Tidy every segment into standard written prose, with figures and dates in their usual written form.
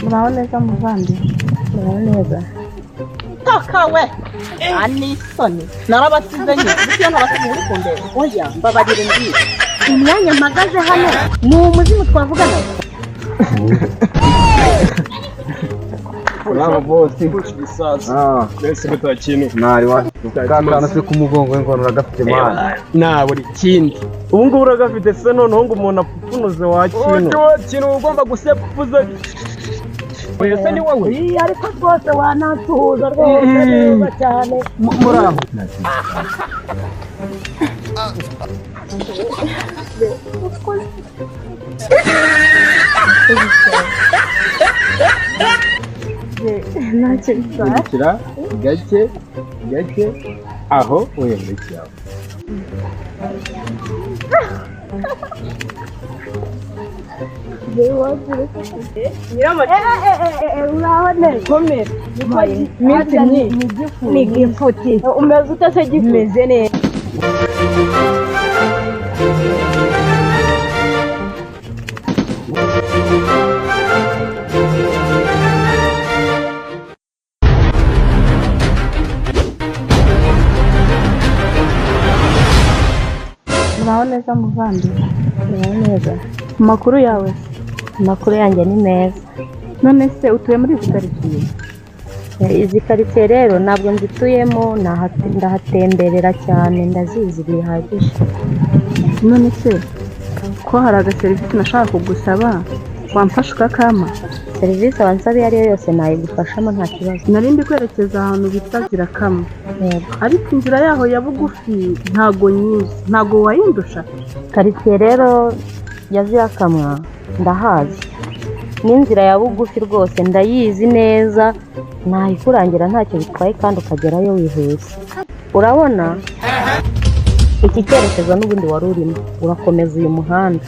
Muraho neza muvandi. Muraho neza. Takawe anisoni narabasize nyine bityo nabasize muri kundeba. Oya mbabarire ndi Imyanya mpagaze hano ni umuzimu twavugana. Bravo bosi bisasa mbese bitakintu ntari wa kakana se kumugongo ngo uragafite mana na buri kindi ubu ngubu uragafite se noneho ngo umuntu apfunuze wakintu ugomba gusepuza oya se ni wowe Ariko rwose wanatuza rwose neza cyane. muraho Ntacyo bitwara. kurikira gake aho wiyemekera Uraho neza. Komera. Ni gifuti. Umeze ute se gifuti? Umeze neza. Muraho neza muvandi. Muraho neza. Amakuru yawe. Amakuru yanjye ni meza. None se utuye muri izi karitsiye? Izi karitsiye rero ntabwo nzituyemo, ndahatemberera cyane, ndazizi bihagije. None se ko hari agaserivisi nashaka kugusaba wamfasha ukakama? Serivisi wansaba iyo ari yo yose nayigufashamo nta kibazo. Nari ndi kwerekeza ahantu bita Zirakama, Yego. ariko inzira yaho ya bugufi ntago nyizi, ntago wayindusha? Karitsiye rero ya Zirakamwa ndahazi, n'inzira ya bugufi rwose ndayizi neza, nayikurangira ntacyo bitwaye kandi ukagerayo wihuse. Urabona iki cyerekezo n'ubundi wari urimo, urakomeza uyu muhanda,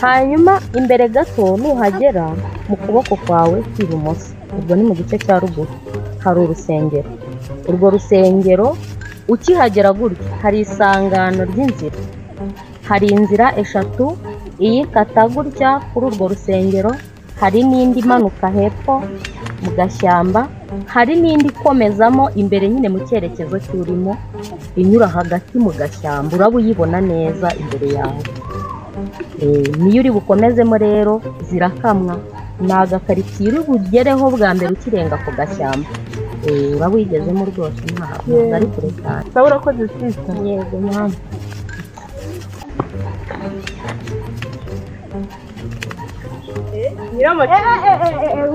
hanyuma imbere gato nuhagera mu kuboko kwawe kw'ibumoso, ubwo ni mu gice cya ruguru, hari urusengero. Urwo rusengero ukihagera gutya hari isangano ry'inzira, hari inzira eshatu, iyi kata gutya kuri urwo rusengero, hari n'indi imanuka hepfo mu gashyamba, hari n'indi ikomezamo imbere nyine mu cyerekezo cy'urimo, inyura hagati mu gashyamba, uraba uyibona neza imbere yawe. Niyo uri bukomezemo rero Zirakamwa, ni agakaritsiye uri bugereho bwa mbere ukirenga ku gashyamba. Uraba uyigezemo rwose ntabwo ari kure cyane. Sawa urakoze sister. Yego mwana.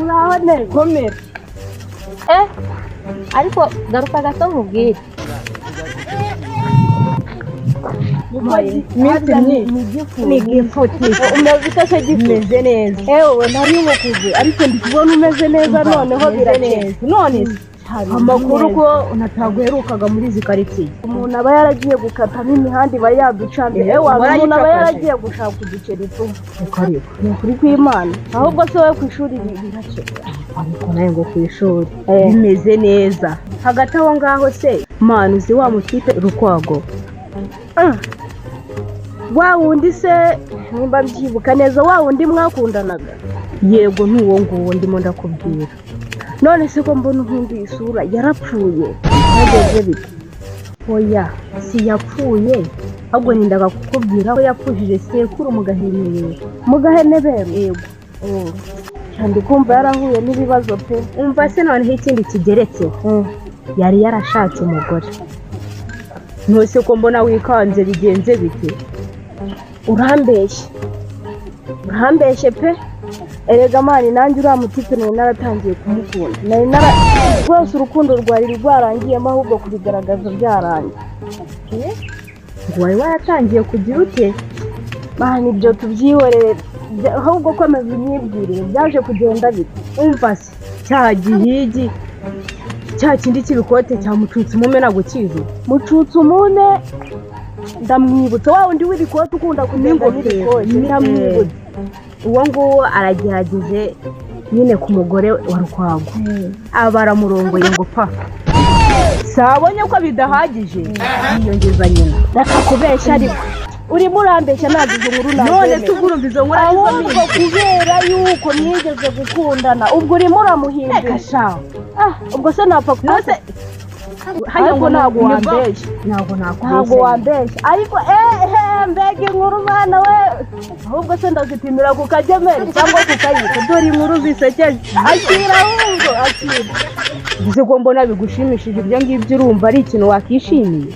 Uraho neza. Komera. Ariko garuka gato nkubwire. Ni gifuti. Umeze ute se gifuti? Umeze neza. Ewe nari mukuze ariko ndi kubona umeze neza noneho biraneza. None amakuru ko unataguherukaga muri izi karitsiye. Umuntu aba yaragiye gukatamo imihanda iba yaducambye. Ewe umuntu aba yaragiye gushaka uduceri tu. Ni ukuri kw'Imana. Ahubwo se wowe ku ishuri birace. Ariko nawe ngo ku ishuri bimeze neza. Hagati aho ngaho se Mana uzi wa mutipe Rukwago. Wa wundi se nimba mbyibuka neza, wa wundi mwakundanaga? Yego n'uwo nguwo ndimo ndakubwira. None se ko mbona uhinduye isura, yarapfuye? Nageze bite? Oya si yapfuye, ahubwo nindaga kukubwira ko yapfushije sekuru mu gahenebero. Yego. Kandi kumva yarahuye n'ibibazo pe. Umva se noneho ikindi kigeretse, yari yarashatse umugore. Ntose ko mbona wikanze bigenze bite? Urambeshye pe. Erega mani nanjye uriya mutipe nari naratangiye kumukunda, rwose urukundo rwari rwarangiyemo, ahubwo kubigaragaza byarangiye. Ngo wari waratangiye kugira ute? Mani ibyo tubyihorere, ahubwo komeza unyibwirire byaje kugenda bite. Umva se cya gihigi, cya kindi cy'ibikote cya Mucutsumume ntabwo kizi? Mucutsumume ndamwibutsa, wa wundi w'ibikote ukunda kunenga n'ibikote, ndamwibutsa. Uwo nguwo aragihagije nyine ku mugore wa Rukwago, aba aramurongoye ngo pa. Sabonye ko bidahagije yiyongeza nyina, nakakubeshya ariko urimo urambeshya nagize inkuru nazeme. None se urumva izo nkuru arizo mbi? Ahubwo kubera yuko uko mwigeze gukundana ubwo urimo uramuhimbira ubwo se napfa kuba ariko ntabwo wambeshya ntabwo wambeshya ariko mbega inkuru mwana we ahubwo se ndazipimira ku kagemeri cyangwa ku kayiko dore inkuru zisekeje akira ahubwo akira uzi ko mbona bigushimishije ibyo ngibyo urumva ari ikintu wakishimiye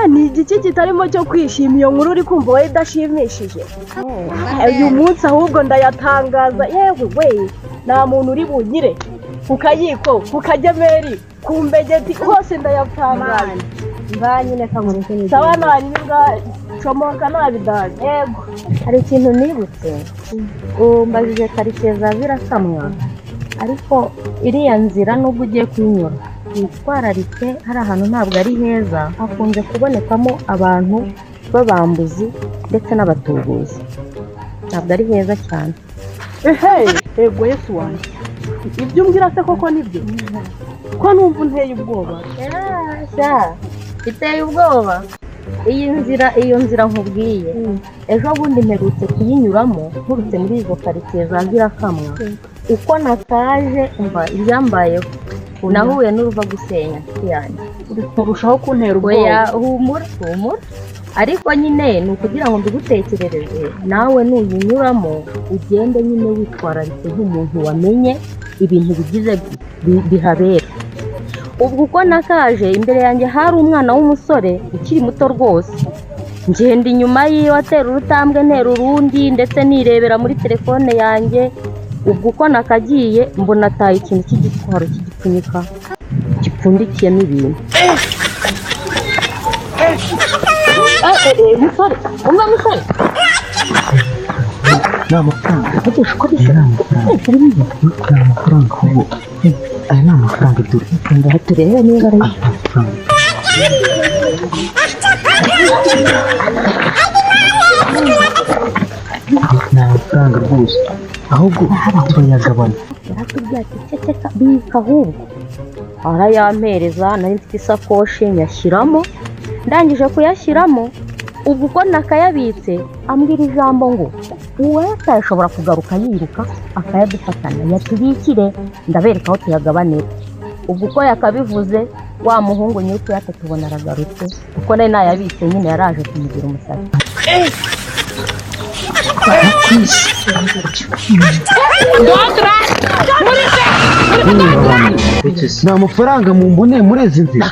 ni igiki kitarimo cyo kwishima iyo nkuru uri kumva wowe idashimishije uyu munsi ahubwo ndayatangaza yewe we nta muntu uri bunyire ku kayiko ku kagemeri ku mbegeti hose ndayatangaza nyine kamureke neza sawa nari comoka nabidaje yego hari ikintu nibutse umbajije karitsiye za Zirakamwa ariko iriya nzira nubwo ugiye kuyinyura witwararike hari ahantu ntabwo ari heza hakunze kubonekamo abantu b'abambuzi ndetse n'abatubuzi ntabwo ari heza cyane yego Yesu wanjye ibyo umbwira se koko nibyo ko numva unteye ubwoba iteye ubwoba iyo nzira nkubwiye ejo bundi mperutse kuyinyuramo nturutse muri izo karitsiye za Zirakamwa uko nataje umva ibyambayeho nahuye n'uruva gusenya yanjye urushaho kuntera ubwoba humura ariko nyine ni ukugira ngo mbigutekerereze nawe nuyinyuramo ugende nyine witwararitse nk'umuntu wamenye ibintu bigize bihabera ubwo uko nakaje imbere yanjye hari umwana w'umusore ukiri muto rwose ngenda inyuma yiwe atera urutambwe ntera urundi ndetse nirebera muri telefone yanjye ubwo uko nakagiye mbona ataye ikintu cy'igitwaro cy'igipfunyika gipfundikiyemo ibintu musore musore ni amafaranga ubu aya ni amafaranga turebe niba ari ni amafaranga rwose ahubwo turayagabana yaratubwiye ati ceceka bika ahubwo arayampereza nari mfite isakoshi nyashyiramo ndangije kuyashyiramo ubwo uko nakayabitse ambwira ijambo ngo uwese ashobora kugaruka yiruka akayadufatana yatubikire ndabereka aho tuyagabanira ubwo uko yakabivuze wa muhungu nyiri kuyate tubona aragarutse kuko nari nayabitse nyine yaraje kumugira umusatsi ni amafaranga mumboneye muri izi nzira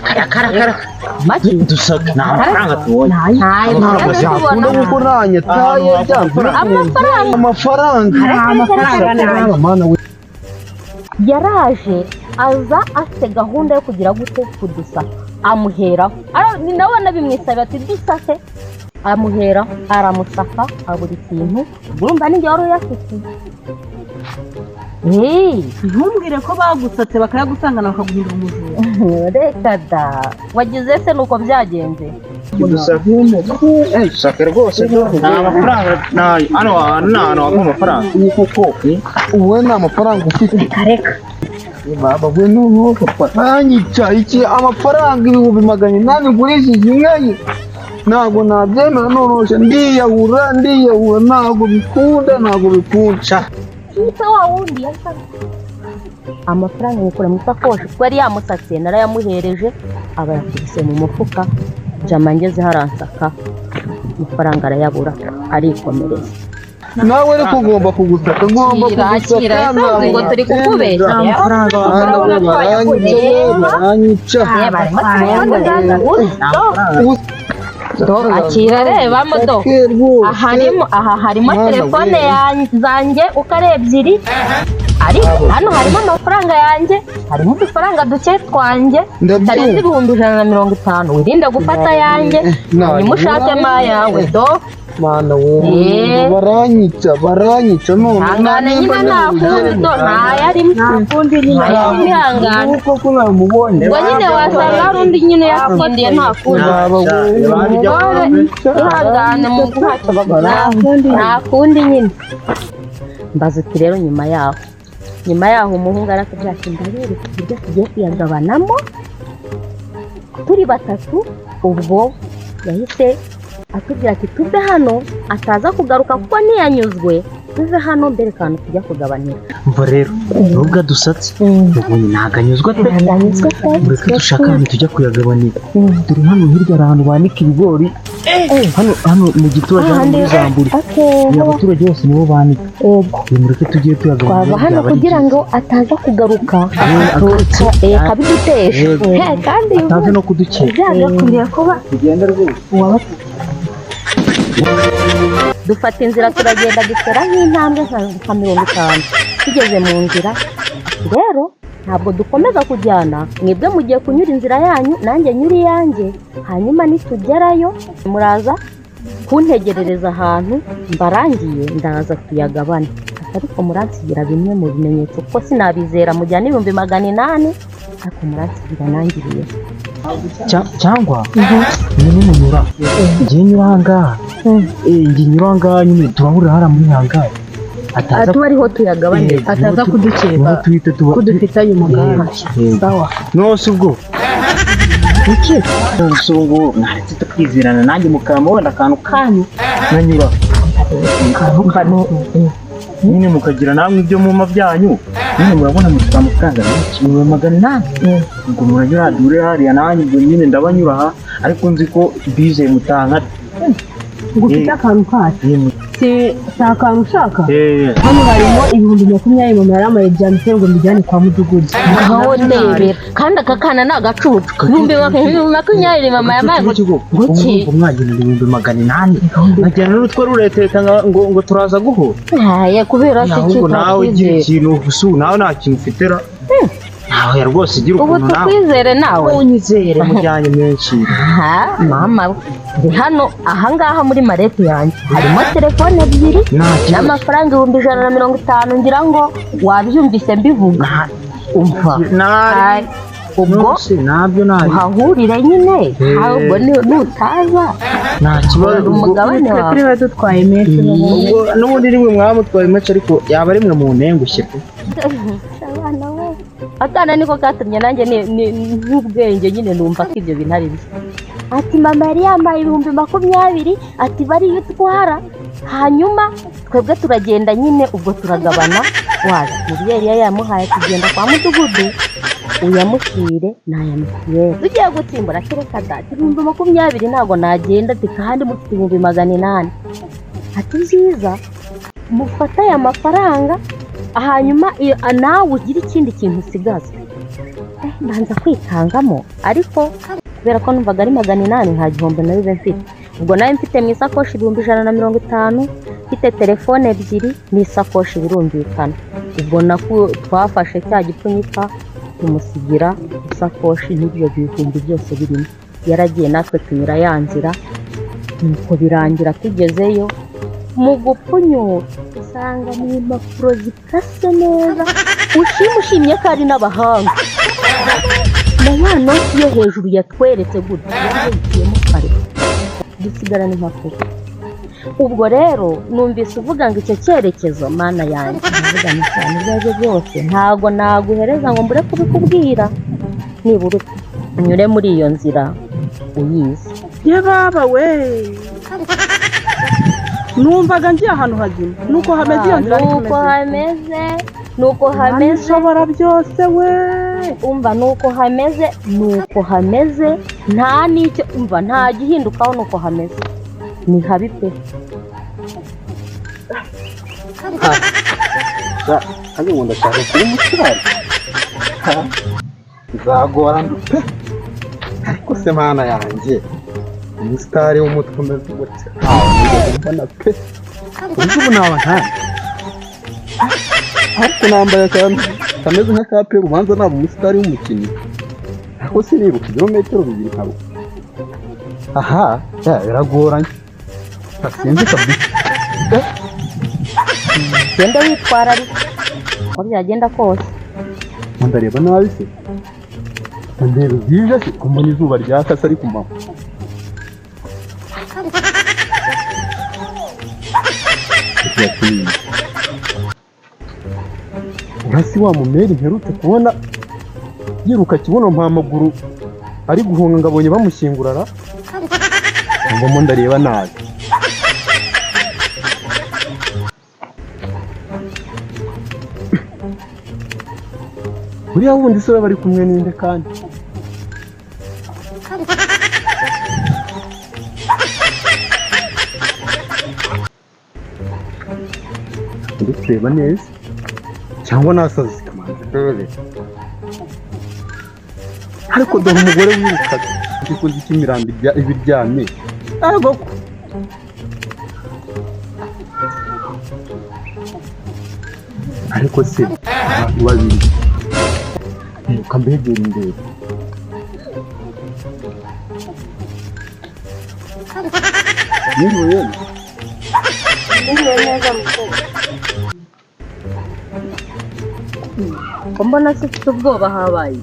dusaka ni amafaranga tubonye ntabwo byakunda kuko nanjye taye amafaranga yaraje aza afite gahunda yo kugira gute kudusaka amuheraho ni nawe nabimwisabye ati dusake amuhera aramusaka abura ikintu urumva n'ingihe wari uyafite ntumbwire ko bagusatse bakayagusangana bakaguhindura umujura reka da wagize se nuko byagenze dusake rwose ni amafaranga hano waguha amafaranga kuko ubu ni amafaranga ufite baba we noneho nanyica iki amafaranga 800 ngurishije inkayi ntabwo nabyemera noneho ndiyahura ntabwo bikunda icyo wa wundi amafaranga ngukura mu isakoshi kuko yari yamusatse narayamuhereje aba yakubise mu mufuka jama ngeze haransaka amafaranga arayabura arikomereza nawe ariko ugomba kugusaka ngo turi kukubeshya baranyica akira reba modo aha harimo telefone zanjye uko ari ebyiri ariko hano harimo amafaranga yanjye harimo udufaranga duke twanjye tarenze 150 wirinde gufata yanjye hanyuma ushakemo ayawe do mana we baranyica none hangane nyine nakundi do ntayarimo nakundi nyine ihangane kuko namubonye ngo nyine wasanga hari undi nyine yatsindiye ntakundi ihangane mu ntacyo bagora ntakundi nyine mbaza uti rero nyuma yaho umuhungu arakubwira ati ndabereka uburyo tugiye kuyagabanamo turi batatu ubwo yahise atubwira ati tuve hano ataza kugaruka kuko ntiyanyuzwe tuve hano mbere kantu tujya kugabanira. umva rero nubwo adusatse ubonye ntabwo anyuzwa pe mureke dushaka ahantu tujya kuyagabanira turi hano hirya hari ahantu banika ibigori hano mu giturage hano muri Zamburi abaturage bose nibo banika mureke tugiye tuyagabanira twava hano kugira ngo ataza kugaruka akabidutesha kandi ataza no kudukeka byagakwiriye kuba tugenda rwose dufata inzira turagenda dutera nk'intambwe nka 50 tugeze mu nzira rero ntabwo dukomeza kujyana mwebwe mugiye kunyura inzira yanyu nanjye nyuri yanjye hanyuma nitugerayo muraza kuntegerereza ahantu mbarangiye ndaza tuyagabane ariko muransigira bimwe mu bimenyetso ko sinabizera mujyana 800 ariko muransigira nangiriye cyangwa nyine munyura ngiye nyuranga nyine turahurira hara muri hangari tuba ariho tuyagabane ataza kudukeka kudufitanye umuganda sawa nose ubwo iki umusongo nahise tukizirana nanjye mukamubona akantu kanyu nanyura nyine mukagira namwe ibyo muma byanyu nyine murabona mutwa amafaranga menshi 800 ngo muranyura dure hariya nanjye ngo nyine ndabanyura aha ariko nzi ko bize mutanga ngo ufite akantu kacu si akantu ushaka hano harimo 20,000 mama yaramaye byanditse ngo mbijyane kwa mudugudu aho ndebera kandi aka kana ni agacucu 20,000 mama yamaye guki umwagina 800 nagera n'utwo rureteka ngo turaza guho kubera se cyo nawe ikintu gusu nawe nta kintu ufitera nawe rwose igira ukuntu nawe ubu tukwizere nawe unyizere mujyanye menshi mama hano ahangaha muri marete yanjye harimo telefone 2 n'amafaranga 150 ngira ngo wabyumvise mbivuga umva ubwo nabyo hahurire nyine ahubwo nutaza nta kibazo umugabane wawe kuri we dutwaye menshi ubwo n'ubundi rimwe mwamutwaye menshi ariko yaba ari mwe mu ntengushye abana we akana niko katumye nanjye n'ubwenge nyine numva ko ibyo bintu ari bishya ati mama yari yambaye 20,000 ati bariyo utwara hanyuma twebwe turagenda nyine ubwo turagabana waje mubyeyi yamuhaye kugenda kwa mudugudu uyamushyire nayamushyire tugiye gutsimbura kereka dati 20,000 ntago nagenda ati kandi mufite 800 ati byiza mufata aya mafaranga hanyuma nawe ugira ikindi kintu usigaza mbanza kwitangamo ariko kubera ko numvaga ari 800 nta gihombo na bibe mfite ubwo nawe mfite mu isakoshi 150 mfite telefone 2 n'isakoshi birumvikana ubwo nako twafashe cya gipfunyika tumusigira isakoshi n'ibyo bihumbi byose birimo yaragiye natwe tunyura yanzira nuko birangira tugezeyo mu gupfunyura usanga ni impapuro zikase neza ushimye ko ari n'abahanga na ya noti yo hejuru yatweretse gutya yagiyemo kare dusigara n'impapuro ubwo rero numvise uvuga ngo icyo cyerekezo mana yanjye ndavuga ni cyane ibyo byose ntago naguhereza ngo mbure kubikubwira nibura unyure muri iyo nzira uyizi ye baba we numvaga ngiye ahantu hazima nuko hameze iyo nzira nuko hameze ushobora byose we umva nuko hameze nta n'icyo umva nta gihindukaho nuko hameze ni habi pe kandi ngo ndashaka kuri mutsirane nzagorana pe ariko se mana yanjye umusitari w'umutwe umeze gutya mbona pe uburyo ubu naba ntari ariko nambaye akantu kameze nk'akape ubanza naba umusitari w'umukinnyi ariko sinibuka ibirometero 2 nkabo aha biragoranye sinzi kabisa genda witwara ariko uko byagenda kose ndareba nabi se ndeba bwije se kumbona izuba ryakase ari kumama urasi wa mumeri mperutse kubona yiruka kibuno mpamaguru ari guhunga ngabonye bamushyingurara ngomba ndareba nabi buriya wundi se bari kumwe ninde kandi ndureba neza cyangwa nasaze ariko dore umugore wirukaga ariko nzi cy'imirambi ibiryamye agoko ariko se abantu babiri iruka mbegera imbere yiriwe neza mukobwa. ko mbona se ufite ubwoba habaye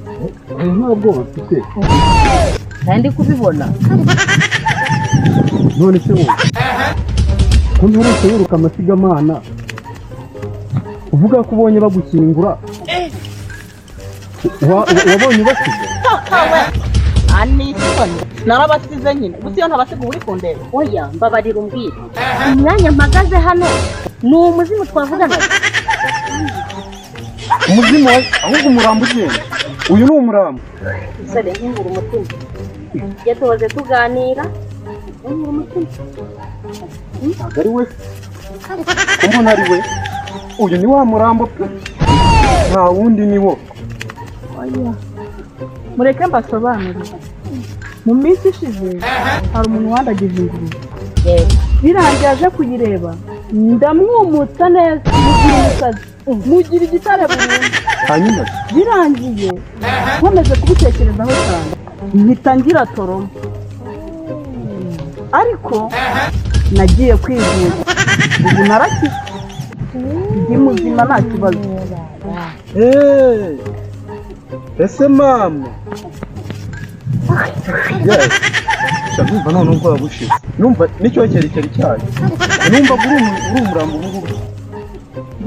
nta bwoba mfite kandi kubibona none se wowe ko nturetse wiruka amasigamana uvuga ko ubonye bagukingura wabonye ubasize anisoni narabasize nyine gusa iyo ntabasiga uri kundeba oya mbabarira umbwire umwanya mpagaze hano ni umuzimu twavugana umuzimu ahubwo umurambo ugenda uyu ni umurambo isore nkingura umutima iyo tuhoze tuganira nkingura umutima ntabwo ari we ko mbona ari we uyu ni wa murambo pe nta wundi ni wo mureke mbasobanurire mu minsi ishize hari umuntu wandagije ingurube birangiye aje kuyireba ndamwumutsa neza mugira umusazi mugira igitare burundu hanyuma birangiye nkomeze kubitekerezaho cyane mpita ngira toroma ariko nagiye kwivuza ubu narakize ndi muzima nta kibazo. ese mama numva none ubwoba bushize numva nicyo cyerekeri cyayo numva uri umurambo ubu ngubu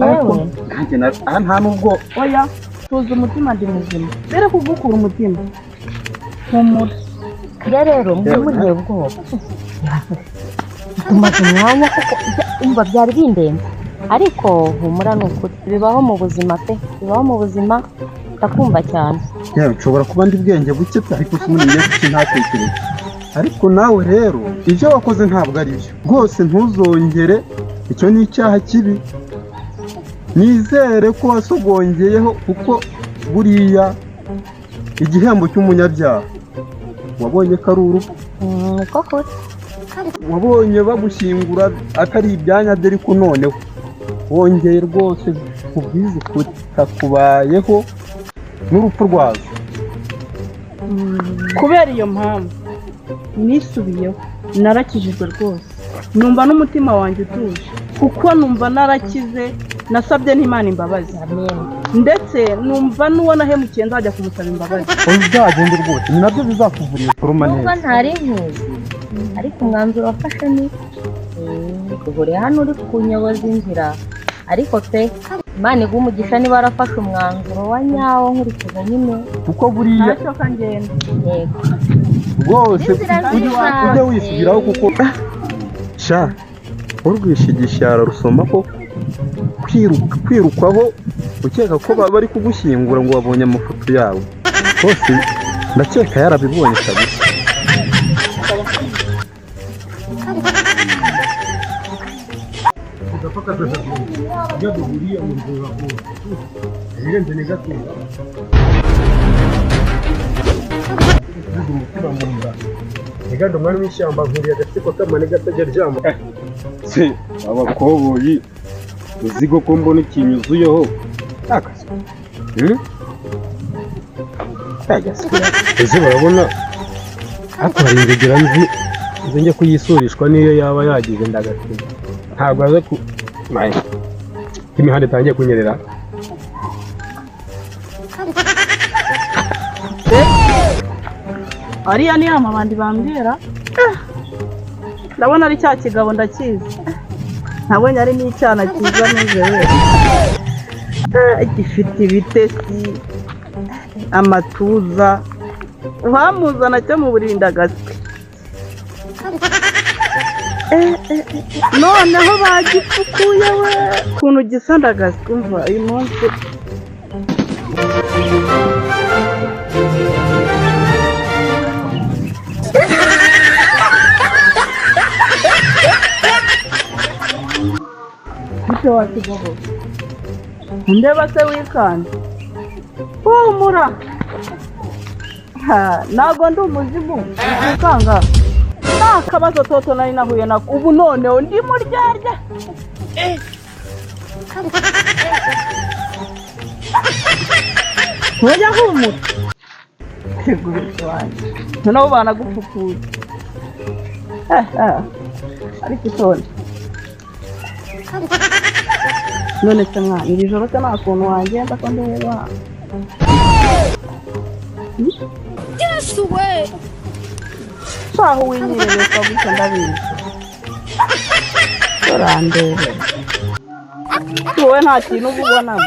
ariko nanjye nta nubwo oya tuzi umutima ndi muzima mbere kugukura umutima humura rero mburiye ubwoba tumaze umwanya kuko umva byari bindenze ariko humura ni ukuri bibaho mu buzima pe bibaho mu buzima ndakumva cyane yewe nshobora kuba ndi bwenge buke ariko simumenye kuki ntatekereza ariko nawe rero ibyo wakoze ntabwo ari byo rwose ntuzongere icyo ni icyaha kibi nizere ko wasogongeyeho kuko buriya igihembo cy'umunyabyaha wabonye ko ari urupfu koko wabonye bagushyingura atari ibyanya bye ariko noneho wongeye rwose kubwiza kutakubayeho n'urupfu rwazo kubera iyo mpamvu nisubiyeho narakijijwe rwose numva n'umutima wanjye utuje kuko numva narakize nasabye n'Imana imbabazi ndetse numva n'uwo nahemukiye nzajya kumusaba imbabazi uzagende rwose ni nabyo bizakuvurira foroma neza nubwo ntari nkuzi ariko umwanzuro wafashe ni duhuriye hano uri kunyoboza inzira ariko pe Imana iguha umugisha niba warafashe umwanzuro wa nyawo nkurikije nyine kuko buriya ntacyo kangenda yego rwose ujye wisubiraho kuko sha urwishigishyara rusoma ko kwirukwaho ukeka ko bari kugushyingura ngo wabonye amafoto yawe rwose ndakeka yarabibonye kabisa Niganda umwari w'ishyamba nkuriye agatsiko k'amani gatajya ryama se abakoboyi uzigo ko mbona ikinyuzuyeho akazi ese barabona akora ingegera nzi njye kuyisurishwa niyo yaba yagize ndagatima ntabwo aza ku imihanda itangiye kunyerera ariya ni amabandi bambwira ndabona ari cya kigabo ndakizi ntabonye ari n'icyana cyiza ntuze wese gifite ibitesi amatuza uhamuzana cyo mu burindagatsi noneho bagipfukuye we ukuntu gisa ndagaswi umva uyu munsi bite wakigogo ndeba se wikanda humura ntabwo ndi umuzimu wikanga nta kabazo toto nari nahuye nako ubu noneho ndi muryarya ntujya humura teguretse wanjye noneho banagupfukuye ariko itonde none se mwana iri joro se nta kuntu wagenda ko ndeba shaho winyirebeka gutya ndabizi urandebe wowe nta kintu uba ubonamo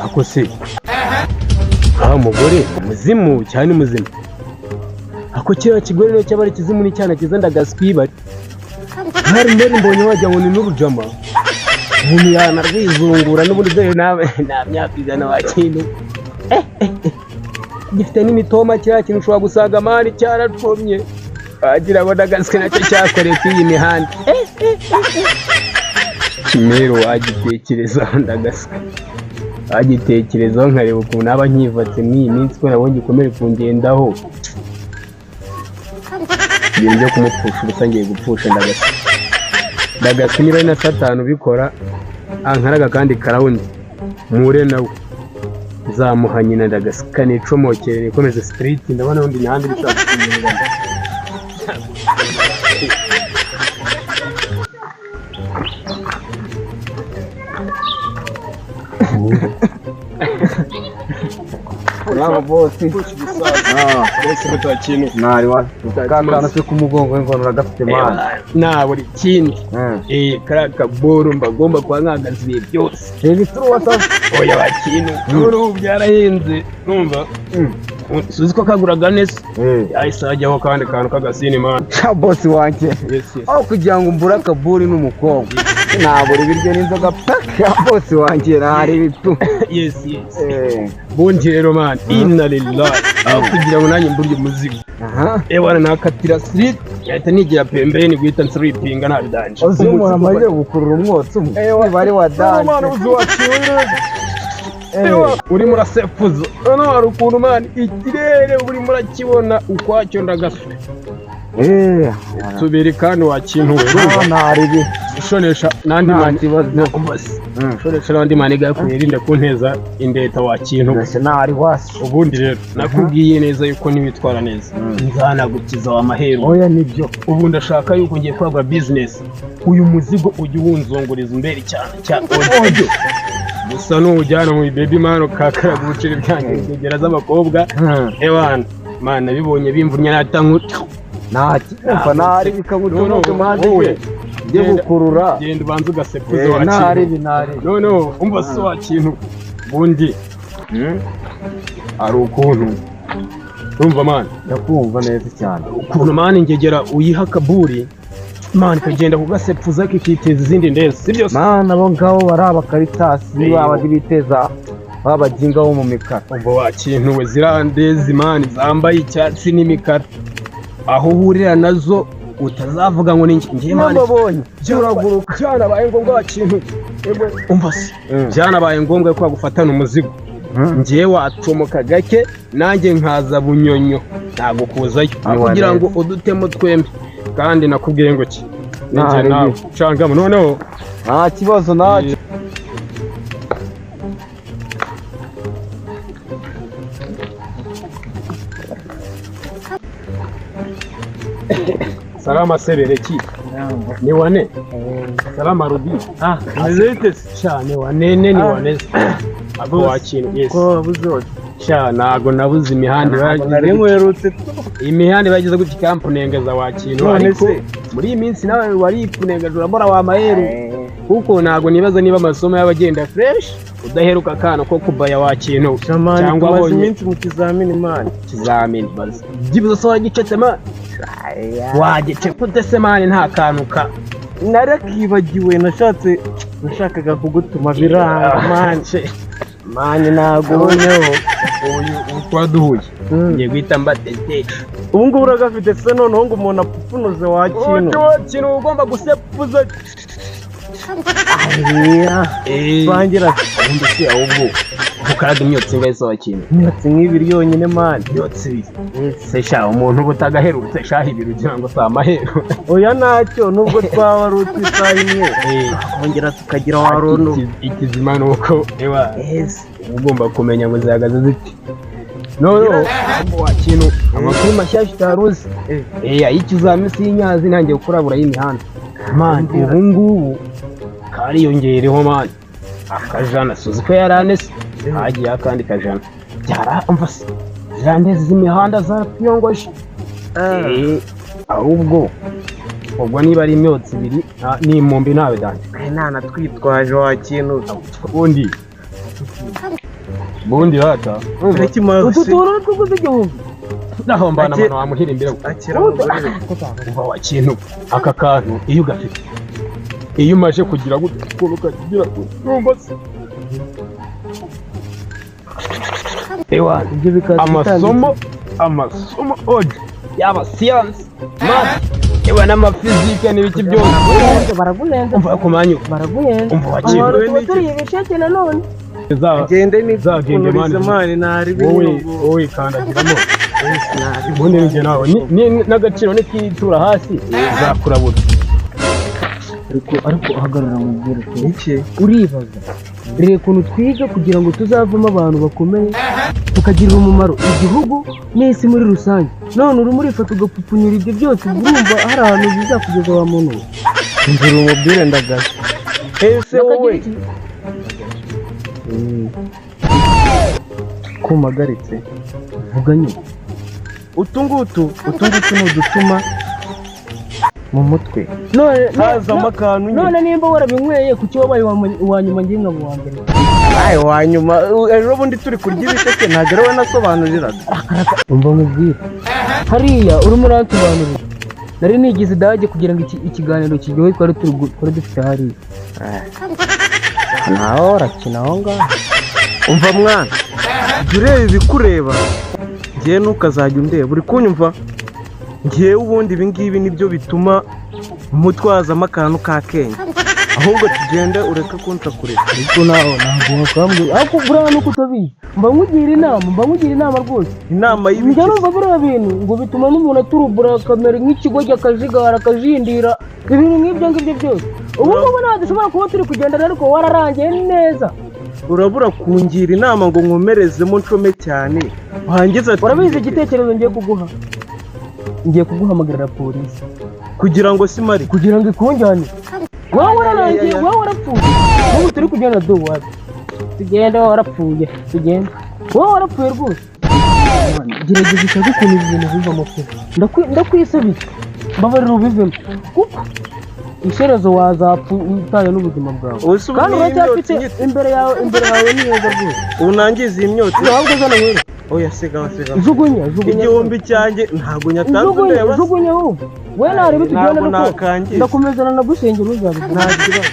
ako se umugore umuzimu cyane muzimu ako kiriya kigore niyo cyaba ari ikizimu n'icyana kiza ndagaswibari hari mbere mbonye wagira ngo ni n'urujama umuntu yanarwizungura n'ubundi dore nawe nta myaka ijana wakintu gifite n'imitoma kiriya kintu ushobora gusanga amani cyaracomye wagira ngo ndagaswe nacyo cyakoreye kuri iyi mihanda kimero wagitekerezaho ndagaswe wagitekerezaho nkareba ukuntu naba nkivatse n'iyi minsi ko nabonye gikomere kungendaho ibintu byo kumupfusha ubusa ngiye gupfusha ndagaswe niba ari na satani ubikora ankaraga kandi karawundi mure nawe zamuha nyina ndagaswe kanicomokere nikomeze street ndabona undi mihanda ibishaka kumenyerana Bravo bosi. Bose mutakintu. Nari wa. Kakana se kumugongo ngo uragafite mani. Na buri kindi. Karaka boro mbagomba kwa nkagaziye byose. Reba turu wasa. Oya bakintu. Nuru byarahenze. Numva. Suzi ko kaguraga nese. Yahise ajyaho kandi kantu kagasini mani. Cha bosi wanje. Yes. Aho kugira ngo mbura kaburi n'umukobwa. Nabura ibiryo n'inzoga paka bosi wanje nari bitu. Yes. Bonje rero man inna lillahi aho kugira ngo nanjye mburye umuzigo ewana nakatira street yahita nigira pembeni guhita nsripinga nta bidanje uzumura amaze gukurura umwotsi umwe bari wa dance man uzuwakiwe uri murasefuza hano hari ukuntu man ikirere uri murakibona ukwacyo ndagaswe tubiri kandi wakintu we naribi ushonesha nandi mani nakumbasi ushonesha nandi mani gakwirinde kunteza indeta wakintu nari wasi ubundi rero nakubwiye neza yuko nibitwara neza nzanagukiza wa mahero oya nibyo ubu ndashaka yuko ngiye kwagura business uyu muzigo ujye wunzongoreza imbere cyane ojo gusa n'ujyana mu baby man kakara gucira byanjye kugera z'abakobwa ewana mana bibonye bimvunye natankuta naki umva nari bikagutonoke maze ngiye gukurura genda ubanza ugasepuza wakintu nari no umva so wakintu bundi ari ukuntu urumva man ndakumva neza cyane ukuntu man ngegera uyiha kaburi man kagenda kugasepuza kikiteza izindi ndese sibyo man abo ngabo bari abakaritasi babadi biteza babajinga wo mu mikara umva wakintu we zirandezi man zambaye icyatsi n'imikara aho uhurira nazo utazavuga ngo ngiye mani nabonye cyuraguruka cyanabaye ngombwa wakintu umva se byanabaye ngombwa ko gufatana umuzigo ngiye wacomoka gake nanjye nkaza bunyonyo ntago kuzayo kugira ngo udutemo twembe kandi nakubwiye ngo ki ninjye nawe cangamo noneho nta kibazo nacyo Salama sebereki ni wane salama rudi nizete cyane wanene ni wane abo wakintu yes ko buzoze sha nago nabuze imihanda bagize imihanda bagize guti camp nengeza wakintu ariko muri iyi minsi nawe wari kunengaje urabora wa maheru kuko nago nibaza niba amasomo y'abagenda fresh udaheruka kana ko kubaya wakintu cyangwa abonye iminsi mu kizamini man kizamini bazi byibuze so wagicetse man wagece kute se man nta kantu ka narakibagiwe nashakaga kugutuma biranga mani ntabwo noneho ubu twaduhuye ngiye guhita mbatete ubu ngubu uragafite se noneho ngo umuntu apfunuze wa kintu uba ugomba gusepuza bangira ubundi se ahubwo ukaraga imyotsi ingahe se wa kintu imyotsi nk'ibiri yonyine mani imyotsi ibiri se sha umuntu uba utagaherutse shaha ibiri ugira ngo si amahero oya ntacyo nubwo twaba ari utw'isaha imwe kongera tukagira warono ikizima ni uko ewa uba ugomba kumenya ngo zihagaze ziti noneho wa kintu amakuru mashyashya utari uzi ay'ikizami y'inyazi ntangiye gukurabura y'imihanda mani ubu ngubu kariyongereho mani akajana suzi ko yaranese hagiye akandi kajana byaramva se zirandeze z'imihanda zarapiyongoje ahubwo ubwo niba ari imyotsi ibiri n'impumbi nawe danje nta twitwaje wa kintu bundi hata utu tuntu tw'uguze igihumbi naho mbana abantu wamuhira imbere umva wa kintu aka kantu iyo ugafite iyo umaze kugira gutya ukuntu ukagira numva se ewa amasomo oje yaba siyansi mati ewa n'amafizike n'ibiki byose baraguhenze umva kumanya baraguhenze umva wa kintu tuba turi ibisheke nanone agende n'ipfunurize mani ntari wowe kandagiramo ubundi n'ibyo nawe n'agaciro n'ikitura hasi zakurabura ariko uhagarara mu byerekezo uribaza reba ukuntu twiga kugira ngo tuzavemo abantu bakomeye tukagirira umumaro igihugu n'isi muri rusange none urimo urifata ugapfupfunyira ibyo byose urumva hari ahantu bizakugeza wa muntu inzira umubwire ndagaje ese wowe kumagaritse vuga nyine utu ngutu ni udutuma mu mutwe hazamo akantu none nimba warabinyweye kuki wabaye uwa nyuma ngiye nkaba uwa mbere wa nyuma ejo bundi turi kurya ibisheke ntabwo ari we nasobanuriraga umva nkubwire hariya urimo uransobanurira nari nigize idage kugira ngo ikiganiro kiryohe twari dufite hariya nawe urakina aho ngaho umva mwana jya ureba ibikureba ngewe ntukazajya undeba uri kunyumva ngewe ubundi ibingibi nibyo bituma umutwazamo akantu ka kenya ahubwo tugende ureke kunsakurira ariko nawe ntabwo wakambwira ariko buriya nuko utabizi mba nkugira inama rwose inama y'ibiki njya numva biriya bintu ngo bituma n'umuntu aturubura akamera nk'ikigoryi akajigara akajindira ibintu nk'ibyo ngibyo byose ubu ngubu ntabwo dushobora kuba turi kugendana ariko wararangiye neza urabura kungira inama ngo nkomerezemo ncome cyane wangiza ati urabizi igitekerezo ngiye kuguhamagarira polisi kugira ngo simari kugira ngo ikunjyane wowe wararangiye wowe warapfuye wowe turi kugenda wapi tugenda warapfuye tugenda wowe warapfuye rwose gerageza ushake ukuntu ibintu bivamo pe ndakwisabira mbabarira ubivemo kuko isherezo wazapfa utaye n'ubuzima bwawe kandi uracyafite imbere yawe ni heza rwose ubu nangize iyi myotsi ahubwo zana wera oya sigaho jugunya igihumbi cyanjye ntabwo nyatanze ndeba jugunya ahubwo we narebe tugenda nuko ndakomezana nagusengera uzabigura nta kibazo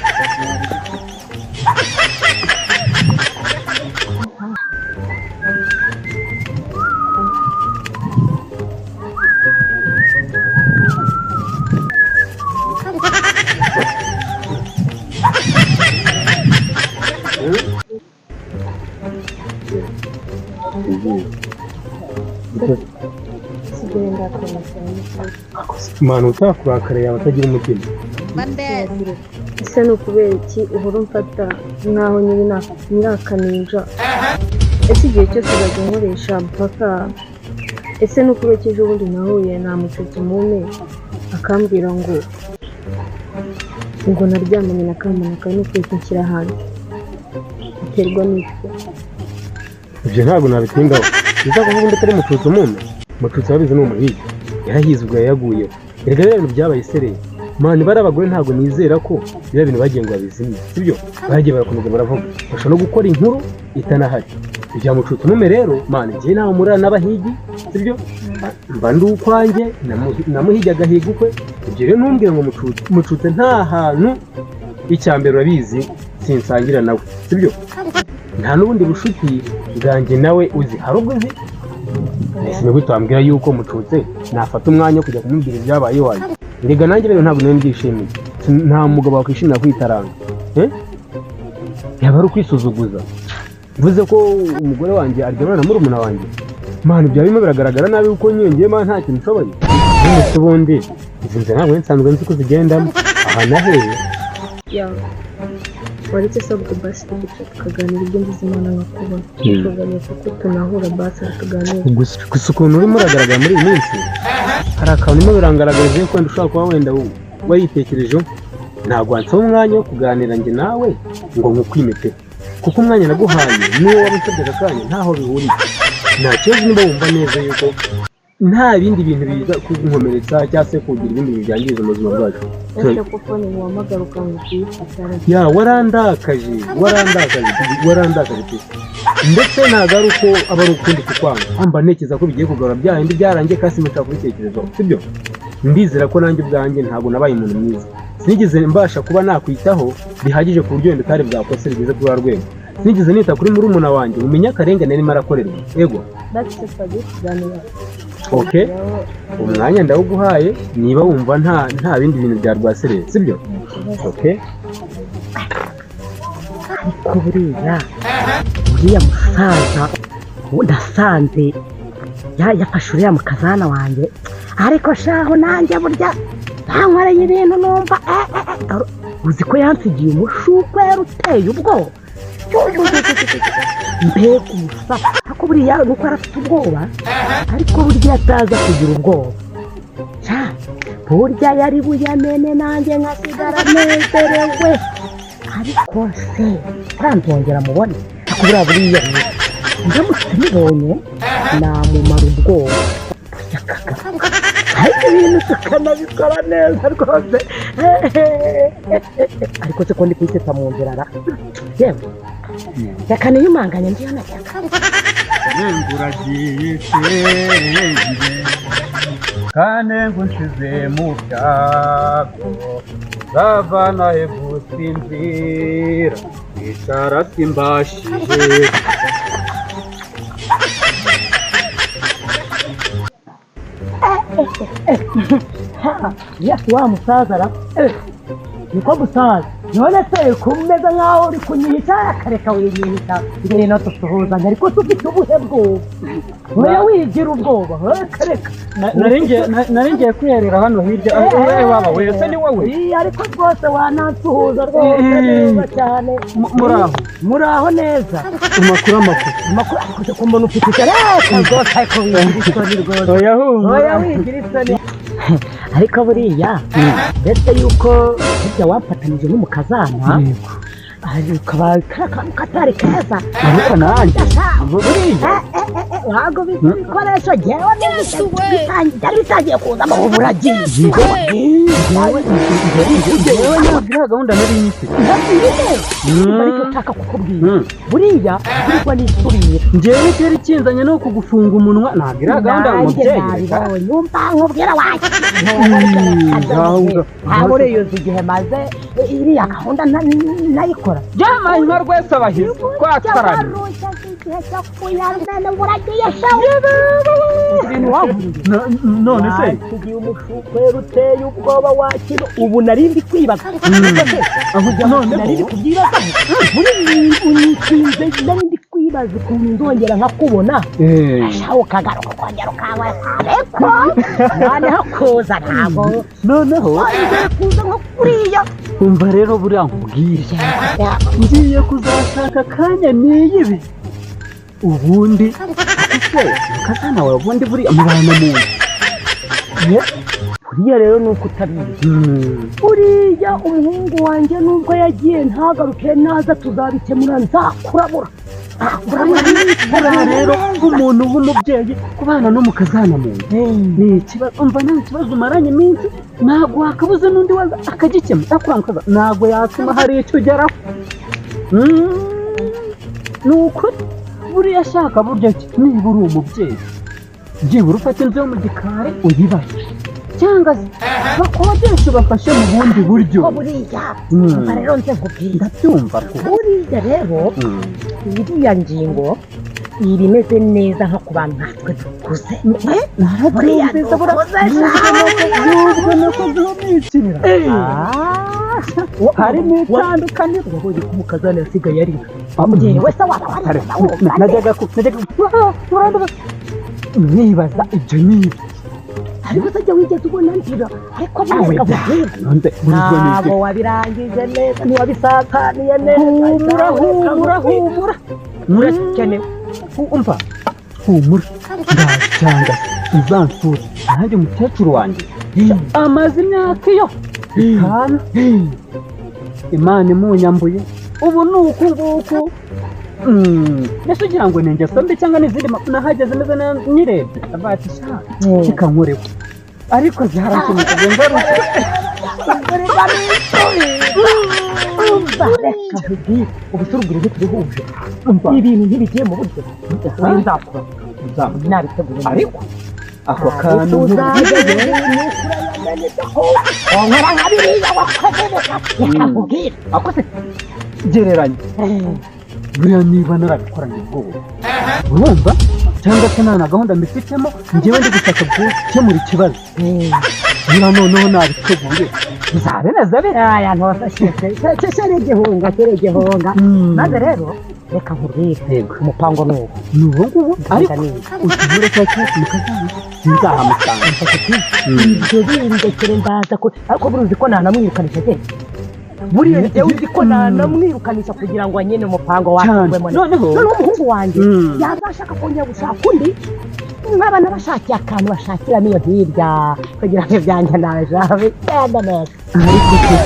manu utakurakara yaba atagira umutima ese ni ukubera iki uhora umfata nkaho nyirakaninja ese igihe cyose uzajya nkoresha mpaka ese ni ukubera iki ejo bundi nahuye namucutse mume akambwira ngo naryamanye na kamanaka no kwishyira hanze biterwa n'iki ibyo ntabwo nabitindaho biza kuvuga undi atari mucutse umume mucutse wabizi ni umuhigi yarahize ubwo yayaguyeho erega rero ibintu byabaye sereye mani bari abagore ntabwo nizera ko biriya bintu bagiye ngo babizimye sibyo bagiye barakomeza baravuga bashobora no gukora inkuru itanahari ibya mucutse umume rero mani njye nawe murana n'abahigi sibyo mba ndi ukwanjye namuhigi agahiga ukwe ibyo rero ntumbwire ngo mucutse nta hantu icyambere urabizi sinsangira nawe sibyo nta n'ubundi bushuti bwanjye nawe uzi hari ubwo uzi ese nibwo twambwira yuko mucutse nafata umwanya wo kujya kumubwira ibyabaye iwanjye ndega nanjye rero ntabwo nari mbyishimiye nta mugabo wakwishimira kwitaranga yaba ari ukwisuzuguza mvuze ko umugore wanjye aryamana na murumuna wanjye mani ibyo birimo biragaragara nabi kuko nyiyongeye ma nta kintu nshoboye ndetse ubundi izi nzira ntabwo nsanzwe nzi ko zigendamo aha nahereye waretse sabwo basi tukaganira ibyo ngize imana nkakubona tukaganira kuko tunahura basi tukaganira gusa ukuntu urimo uragaragara muri iyi minsi hari akantu urimo birangaragariza yuko wenda ushobora kuba wenda wayitekerejeho ntabwo wansaba umwanya wo kuganira njye nawe ngo nkukwimete kuko umwanya naguhaye niwo waba usabye aka kanya ntaho bihuriye nta kibazo niba wumva neza yuko nta bindi bintu biza kunkomeretsa cyangwa se kugira ibindi bintu byangiza ubuzima bwacu ese ko fone muhamagara ukangukiyifata ya warandakaje pe ndetse ntabwo ari uko aba ari ukundi kukwanga mba ntekereza ko bigiye kugarura bya bindi byarangiye kasi mushaka kubitekerezaho sibyo ndizera ko nanjye ubwanjye ntabwo nabaye umuntu mwiza sinigeze mbasha kuba nakwitaho bihagije ku buryo wenda utari bwakose bigeze kuri rwego sinigeze nita kuri murumuna wanjye umenya akarengane arimo arakorerwa yego okay umwanya ndawuguhaye niba wumva nta bindi bintu bya rwasereye sibyo okay ariko buriya musaza udasanze yafashe uriya mukazana wanjye ariko shaho nanjye burya ntankoreye ibintu numva uzi ko yansigiye umushukwe uteye ubwoba mbega umusa ariko buriya nuko arafite ubwoba ariko burya ataza kugira ubwoba burya yari buyamene nanjye nkasigara nezerewe ariko se nzongera mubone ariko buriya ndamutse mubonye namumara ubwoba burya kagabo ariko ibintu tukanabikora neza rwose ariko se ko ndi kwisetsa mu nzira ra yewe reka niyumanganye ndiyo najyaga uragiye senge kane ngunshize mu byago zavana he gusinzira kwicara simbashije yesu wa musaza ra niko musaza none se kumeze nkaho uri kunyica akareka winyica ngene tusuhuzanya ariko tufite ubuhe bwoba wowe wigira ubwoba kareka naringiye kwiyarira hano hirya wowe waba wese ni wowe ariko rwose wanansuhuza rwose neza cyane muraho neza amakuru ariko ko mbona ufite ikareka rwose ariko wigira isoni rwose oya wigira isoni ariko buriya ndetse yuko burya wafatanyije n'umukazana ukaba karakantu katari keza ariko nanjye buriya ntabwo ibikoresho jyewe byari bitangiye kuzamo ubu uragiye yewe ntabwo gahunda nari nyifite ariko nshaka kukubwira buriya burwa n'isubira njyewe cyari kinzanye no kugufunga umunwa ntabwo iriya gahunda mubyeyi yumva nkubwira ntabwo ureyuza igihe maze iriya gahunda nayikora byamaye nka rwese abahizi twataranye none se tugiye umushukwe ruteye ubwoba wakino ubu nari ndi kwibaza nari ndi kubyibazaho muri unyikinze nari ndi kwibaza ukuntu nzongera nkakubona ashaho ukagaruka ukongera ukawe ariko noneho kuza ntabwo noneho kuza nko kuriya umva rero buriya nkubwire ngiye kuzashaka akanya niyibi ubundi ese mukazana wawe ubundi buriya mubana mu nzu buriya rero ni uko utabizi buriya umuhungu wanjye nubwo yagiye ntagaruke naza tuzabikemura nzakurabura buriya rero nk'umuntu w'umubyeyi kubana n'umukazana mu nzu ni ikibazo umva nta kibazo umaranye iminsi ntabwo wakabuze n'undi waza akagikemura akura ntabwo yatuma hari icyo ugeraho ni ukuri buriya shaka burya ki niba uri umubyeyi byibura ufata inzu yo mu gikari uyibahe cyangwa se bakodesha ubafashe mu bundi buryo buriya umva rero nze nkubwire ndabyumva ko buriya rero iriya ngingo iba imeze neza nko ku bantu natwe dukuze buriya dukuze nubwo nuko guhumikira harimo itandukaniro wabonye ko umukazana yasigaye ari yewe se waba wareba najyaga nibaza ibyo nibi ariko utajya wigeze ubona ndira ariko buriya nkubwire ntabwo wabirangije neza ntiwabisakaniye neza humura murakenewe umva humura ndacyanga uzansura nanjye umukecuru wanjye amaze imyaka iyo itanu Imana imunyambuye ubu ni uku nguku mbese ugira ngo ni ingeso mbi cyangwa n'izindi nahageze meze nyirebye abati sha reka nkoreho ariko ziharakimuka ngaruka reka nkubwire ubusuruguru ntitubihuje ibintu ntibigiye mu buryo nzakura nabiteguye ariko ako kantu nkora nka biriya wakoze reka nkubwire akoze gereranya buriya niba narabikoranye ubwoba urumva cyangwa se nta na gahunda mbifitemo njyewe ndi gushaka gukemura ikibazo niba noneho nabiteguye bizabemeza aya ntibafashije cyane igihunga maze rero reka nkubwire umupango ni uwo ni uwo nguwo ariko ukinyure cya cyose mukazana sinzahamusanga ibyo bindekere mbaza ko ariko buruzi ko ntanamwirukanisha agenda buriya njyewe uzi ko ntanamwirukanisha kugira ngo anyene umupango wakurwemo noneho umuhungu wanjye yazashaka kongera gushaka undi nk'abana bashakiye akantu bashakiramo iyo hirya kugira ngo ibyanjye najabe cyane neza ariko koko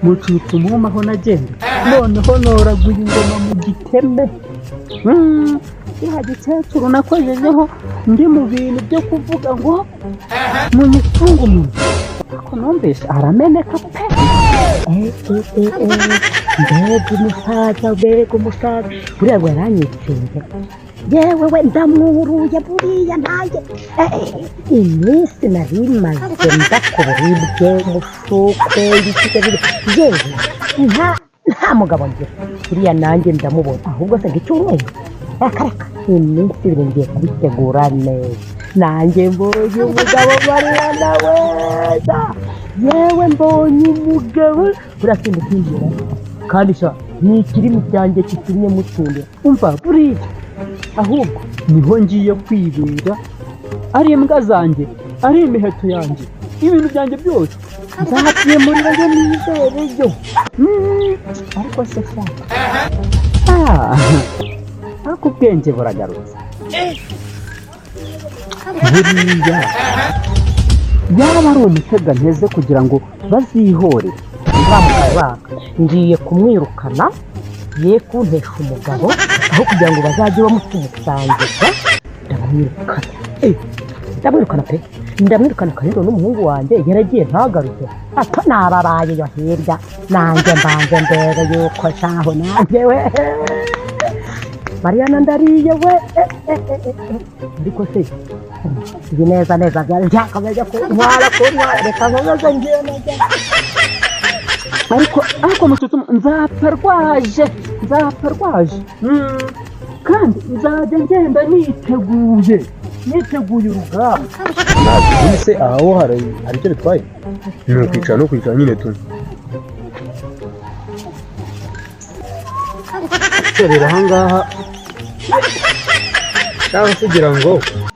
mucutse umwuma aho nagenda noneho noraguye ingoma mu gitembe ya gikecuru nakojejeho ndi mu bintu byo kuvuga ngo munyitunga umuntu ariko numvise arameneka pe mbega umusaza buriya ngo yaranyitsinze yewe we ndamwuruye buriya nanjye iminsi nari maze nda ku buribwe mushuke yewe nta mugabo ngira buriya nanjye ndamubona ahubwo se ng'icyumweru reka iminsi ibiri ngiye kubitegura neza nanjye mbonye umugabo Mariana weza yewe mbonye umugabo buriya simutinjira kandi sha ni ikirimi cyanjye kitumye mutundira umva buriya ahubwo niho ngiye kwibera ari imbwa zanjye ari imiheto yanjye ibintu byanjye byose nzakiyemurira yo nizereyo ariko se shaka ariko ubwenge buragarutse buriya yaba ari umutega nteze kugira ngo bazihore bamukabaka ngiye kumwirukana ye kuntesha umugabo aho kugira ngo bazajye bamutumusangiza ndamwirukana pe ndamwirukana kandi n'umuhungu wanjye yaragiye ntagaruke ata nababaye yo hirya nanjye mbanze mbere yuko shaho nanjye we Mariana ndariye we ariko se ibi neza byari byakabaye kuntwara reka nkomeze ngiye najya ariko mututu nzapfa rwaje kandi nzajya ngenda niteguye urugamba ntabwo se aho hari icyo bitwaye ni ukwicara no kwicara nyine tu rero ahangaha cyangwa se ugira ngo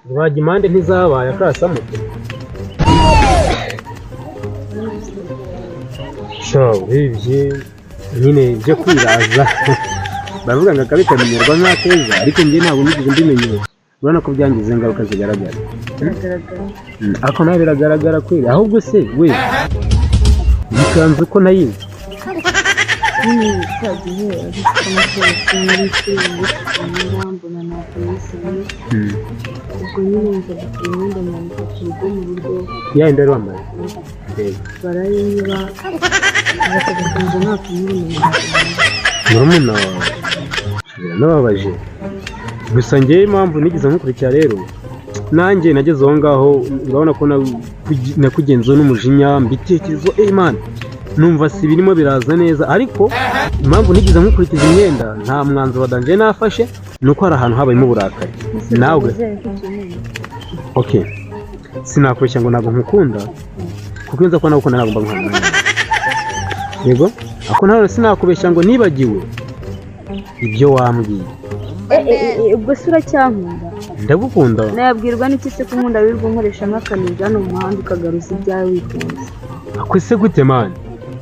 rwajya impande ntizabaye akasamutwe urebye nyine byo kwiraza baravuga ngo akabi kamenyerwa nk'akeza ariko njye ntabwo nigeze mbimenyera urabona ko byangize ingaruka zigaragara ariko nawe biragaragara kweri ahubwo se we bikanze ko nayizi yayindi ari wambaye barayiba bakagukunze nta kumurumuna murumuna wawe birababaje gusa njyewe impamvu nigeze nkukurikira rero nanjye nageze aho ngaho urabona ko nakugenzeho n'umujinya mbitekerezo man numva si birimo biraza neza ariko impamvu nigeze nkukurikiza imyenda nta mwanzuro danje nafashe nuko hari ahantu habayemo uburakari nawe okay sinakureshya ngo ntabwo nkukunda kuko nza ko nawe ukunda ntabwo mba nkunda yego ako nawe sinakubeshya ngo nibagiwe ibyo wambwiye ubwo se uracyankunda ndagukunda nayabwirwa n'iki se ko nkunda wirirwa nkoresha nk'akanija hano mu muhanda ukagaruza ibyawe witonze ako se gute mani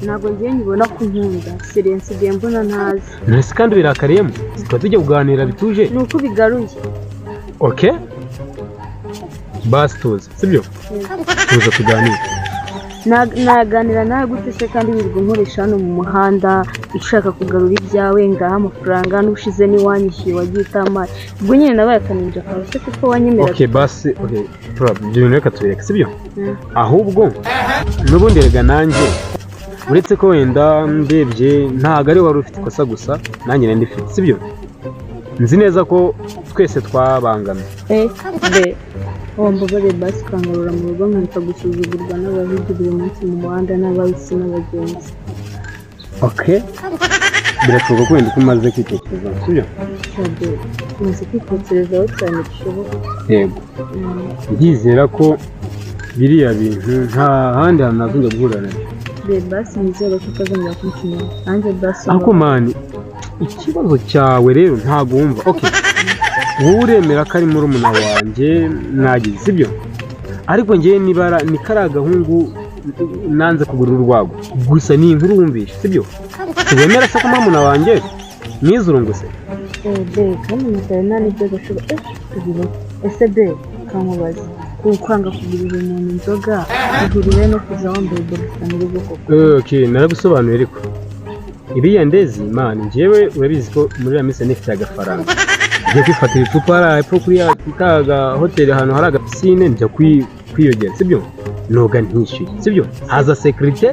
ntabwo ngiye nyibona ko nkunda sirensi igihe mbona ntazi ntese kandi birakariyemo tukaba tujya kuganira bituje ni uko bigaruye okay basi tuzi sibyo tuza tuganira naganira nawe gute se kandi wirirwa nkoresha hano mu muhanda ushaka kugarura ibyawe ngaha amafaranga n'ushize n'iwanyishyuye wagiye utamaye ubwo nyine nabaye akaninja kawe se kuko wanyemera okay basi okay ibyo bintu reka tubireke sibyo ahubwo n'ubundi rega nanjye uretse ko wenda ndebye ntabwo ari wari ufite ikosa gusa nanjye nari ndifite sibyo nzi neza ko twese twabangamye wambabare basi ukangarura mu rugo nkahita gusuzugurwa n'abahigi buri munsi mu muhanda n'abahisi n'abagenzi okay birashoboka ko wenda uko umaze kwitekerezaho sibyo umaze kwitekerezaho cyane bishoboka yego ndizera ko biriya bintu nta handi hantu nazongera guhurira nabyo basi nizere ko utazongera kumukenera nanjye basi ariko mani ikibazo cyawe rero ntabwo wumva okay wowe uremera ko ari murumuna wanjye nagize sibyo ariko njyewe nibara ni kariya gahungu nanze kugurira urwagwa gusa ni inkuru wumvishe sibyo wemera se ko murumuna wanjye mwizurunguse kandi umusore nta n'ibyo gashoboka ese kankubaza kwanga kugurira umuntu inzoga bihuriye no kuza wambaye boxer muri rugo okay naragusobanuye ariko iriya ndezi imana njyewe urabizi ko muri iriya minsi nifite agafaranga njya kwifatira icupa hariya epfo kuri ka hoteli ahantu hari agapisine njya kwiyogera sibyo noga ntishyuye sibyo haza sekirite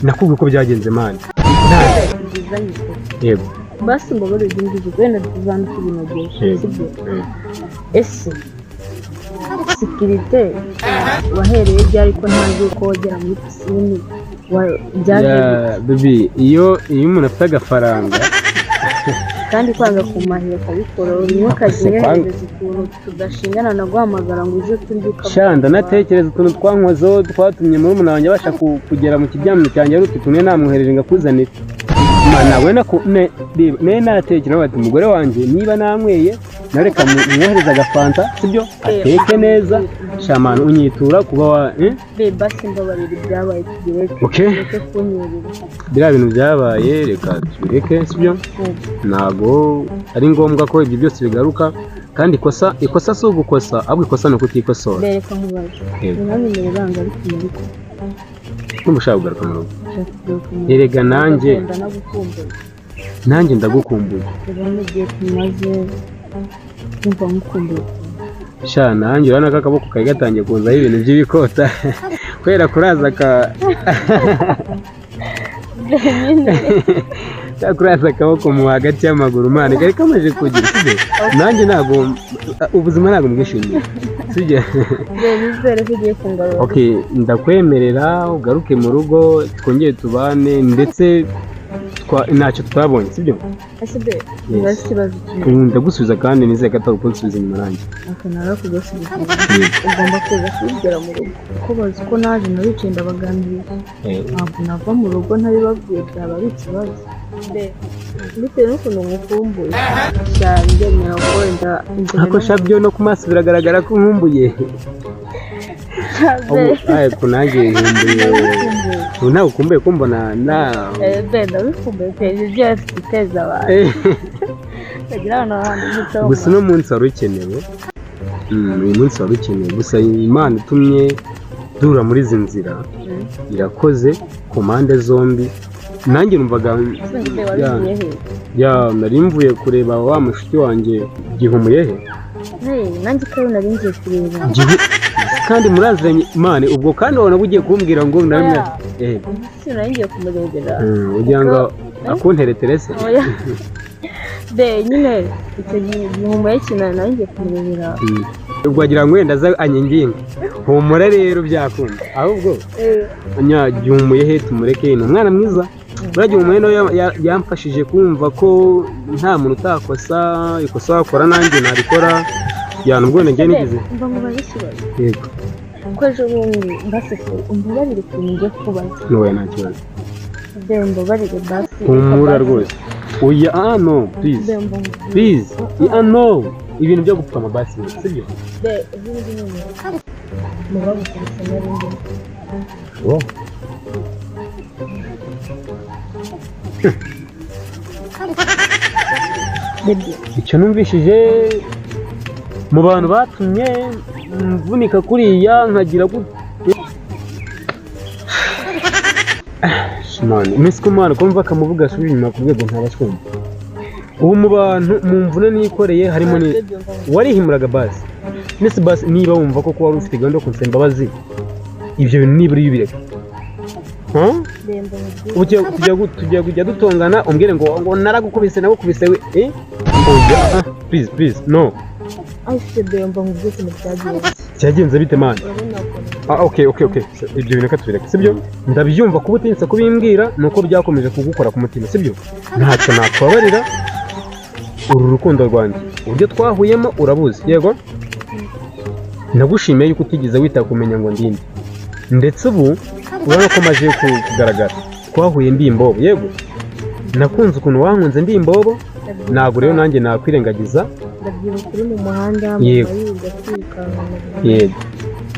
nakubwiye uko byagenze mani yego basi mbabare ibingizi wenda tuzana kubinogesha sibyo ese sekirite wahereye ryari ko ntazi uko wogera muri pisine baby iyo umuntu afite agafaranga kandi kwanga kumahira akabikora rimwe ukagerageza ukuntu tudashingana na guhamagara ngo uze turye shanda natekereza utuntu twankozeho twatumye murumuna wanjye abasha kugera mu kiryamiro cyanjye ari utuntu namwohereje ngakuzanira nawe nawe natekereza bati umugore wanjye niba nanyweye nareka mwohereza agafanta sibyo ateke neza shamana unyitura kuba wa basi mbabarira ibyabaye tugireke biriya bintu byabaye reka tubireke sibyo ntabwo ari ngombwa ko ibyo byose bigaruka kandi ikosa si ugukosa ahubwo ikosa ni ukutikosora bereka nkubaje ntiwamenyere banga ariko umuriko kumva ushaka kugaruka mu rugo erega nanjye ndagukumbuye reba n'igihe tumaze kumva nkukumbuye sha nanjye urabona ko akaboko kari gatangiye kuzaho ibintu by'ibikota kubera kuraza kuraza akaboko mu hagati y'amaguru mani kari kamaze kugira sibyo nanjye ntabwo ubuzima ntabwo mbwishimiye sibyo bizere ko ugiye kungarura okay ndakwemerera ugaruke mu rugo twongere tubane ndetse ntacyo twabonye sibyo ese nibaza ikibazo kimwe ndagusubiza kandi nizeye ko atari ukunsubiza inyuma nanjye akanara kugasubiza ugomba kuza kubigera mu rugo kuko bazi ko naje nabicaye ndabaganiriza ntabwo nava mu rugo ntabibabwiye byaba ari ikibazo bitewe n'ukuntu mukumbuye cyane ndemera ko wenda ariko shabyo no ku maso biragaragara ko nkumbuye ariko nanjye nkumbuye ntabwo ukumbuye kumbona ndabikumbuye pe ibyo bafite iteza abantu bagira abantu umuco gusa uno munsi wari ukenewe uyu munsi wari ukenewe gusa imana itumye duhura muri izi nzira irakoze ku mpande zombi nanjye numvaga nari mvuye kureba wa mushuti wanjye gihumuye he nanjye kandi nari ngiye kureba kandi muraziranye mane ubwo kandi wabona ugiye kumbwira ngo ndabimwe nari ngiye kumurebera ugira ngo akunteretere se de nyine icyo gihe gihumura kinana nanjye kumurebera ubwo wagira ngo wenda aza anyinginga humura rero byakunda ahubwo gihumuye he tumureke ni umwana mwiza buriya gihumuye nawe yamfashije kumva ko nta muntu utakosa ikosa wakora nanjye ntarikora ubwo ngiye nigize mba mubaze ikibazo yego ko ejo bundi mbasese umbabarire ukuntu ngiye kubaza n'uwaye nta kibazo de umbabarire basi humura rwose oya no please no ibintu byo gupfa amabasi sibyo de ibindi nyine mubagukubise n'ibindi icyo numvishije mu bantu batumye mvunika kuriya nkagira iminsi ko umwana kumva akamuvuga asubira inyuma ku rwego ntabaswumva ubu mu bantu mu mvune nikoreye harimo warihimuraga basi nese basi niba wumva ko wari ufite gahunda yo kunsaba imbabazi ibyo bintu nibura iyo ubireka tujya kujya dutongana umbwire ngo naragukubise nagukubise we please no cyagenze bite mani okay ibyo bintu reka tubireke sibyo ndabyumva kuba utinyitse kubimbwira nuko byakomeje kugukora ku mutima sibyo ntacyo nakwabarira uru rukundo rwanjye uburyo twahuyemo urabuzi yego nagushimiye yuko utigeze wita kumenya ngo ndinde ndetse ubu urabona ko maze kugaragara twahuye ndi imbobo yego nakunze ukuntu wankunze ndi imbobo ntabwo rero nanjye nakwirengagiza ndabyibuka uri mu muhanda yego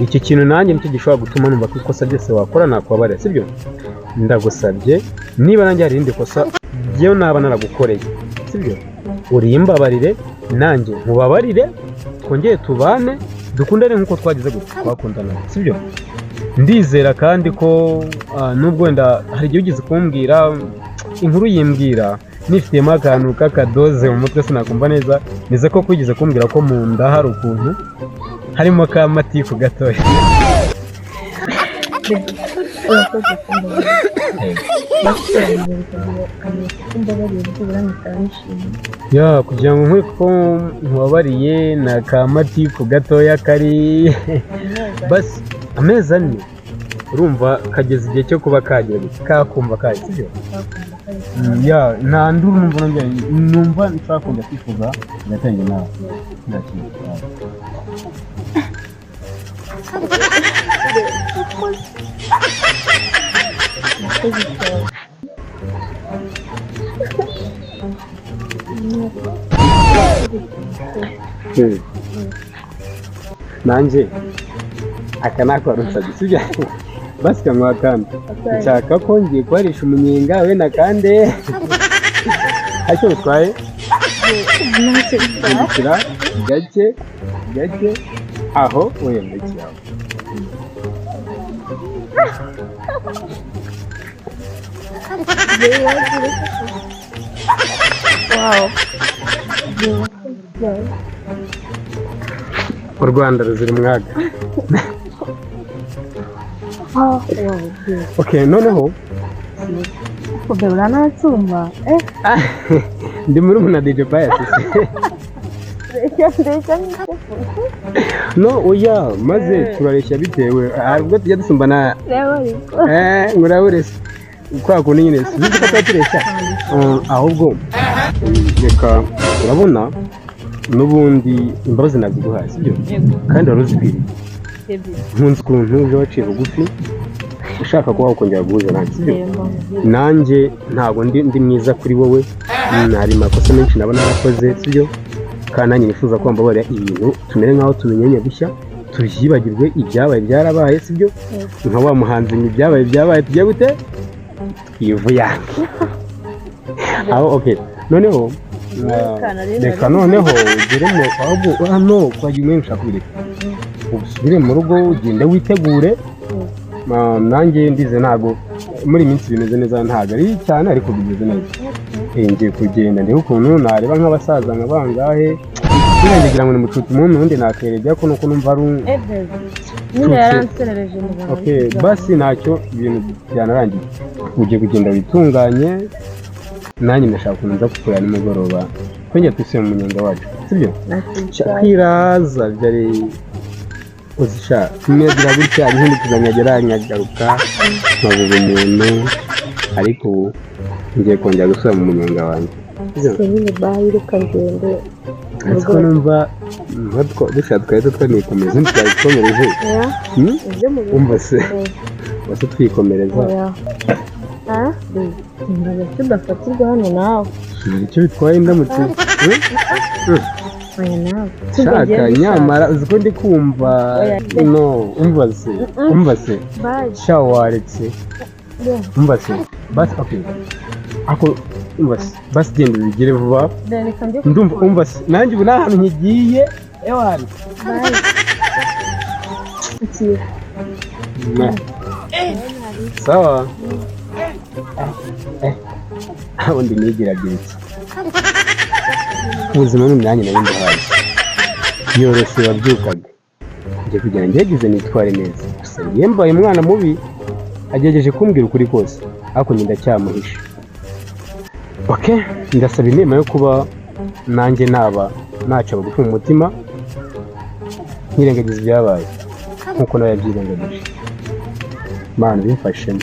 iki kintu nanjye nicyo gishobora gutuma numva ko ikosa ryose wakora nakwabarira sibyo ndagusabye niba nanjye hari irindi kosa byo naba naragukoreye sibyo urimbabarire nanjye nkubabarire twongere tubane dukundane nk'uko twagize gutya twakundana sibyo ndizera kandi ko nubwo wenda hari igihe ugize kumbwira inkuru yimbwira nifitiyemo akantu k'akadoze mu mutwe sinakumva neza nize ko kugeze kumbwira ko mu nda hari ukuntu harimo kamatiku gatoya kugira ngo nkwe ko nkubabariye ni akamatiku gatoya kari basi amezi 4 urumva kageze igihe cyo kuba kagera kakumva kaje sibyo nta nduru numva nshaka kujya kwifuza ndatangiye nawe nta kintu nanjye aka nakwarusabye sibyo basi kanywa kandi nshaka ko ngiye kuharisha umunyenga we na kande icyo bitwaye ndikira gake aho wiyemekeye aho u Rwanda ruzira umwaga okay noneho uranansumba ndi muri umuna DJ Pius no oya maze turareshya bitewe ubwo tujya dusumbana ngurabures kwa kuntu nyine sinzi ko twatureshya ahubwo reka urabona n'ubundi imbabazi naziguhaye sibyo kandi wari uzikwiriye nkunze ukuntu uje waciye bugufi ushaka ko wakongera guhuza nanjye sibyo nanjye ntabwo ndi mwiza kuri wowe hari amakosa menshi naba narakoze sibyo kandi nanjye nifuza ko mbabarira ibintu tumere nk'aho tumenyanye gushya tubyibagirwe ibyabaye byarabaye sibyo nka wa muhanzi ibyabaye tujya gute twivuyange aho okay noneho reka noneho ugere mu ahubwo hano twagiye umwe ushaka kubireka usubire mu rugo ugende witegure nanjye ndize ntago muri minsi bimeze neza ntago ari cyane ariko bimeze neza ngiye kugenda ndebe ukuntu nareba nk'abasaza nka bangahe ngira ngo ni mucuti umuntu undi nakerejya ko nuko numva ari okay basi ntacyo ibintu byanarangiye ugiye kugenda witunganye nanjye ndashaka ukuntu nza kukureba nimugoroba twongera twisubire mu munyenga wacu sibyo kwiraza byari uzisha kumwegira gutya arihindukiza nkagera nkagaruka nkabuza umuntu ariko ubu ngiye kongera gusubira mu munyenga wanjye nyine bayi reka ngende ariko numva dushaka twahita twanikomeza ntitwayikomereje umva se wase twikomereza ntabwo tudafatirwa hano nawe icyo bitwaye indamutse oya nawe shaka nyamara uzi ko ndi kumva no umva se sha waretse umva se basi okay ako umva se basi genda bigire vuba ndumva umva se nanjye ubu n'ahantu nkigiye ewari sawa ubundi nigiragira iki ubuzima ni imyanya nari ndahazi yoroshye wabyukaga njye kugira ngo ngerageze nitware neza gusa iyo mbaye umwana mubi agerageje kumbwira ukuri kose ariko njye ndacyamuhisha ndasaba inema yo kuba nanjye naca bugufi mu mutima nkirengagiza ibyabaye nkuko nawe yabyirengagije Mana bimfashemo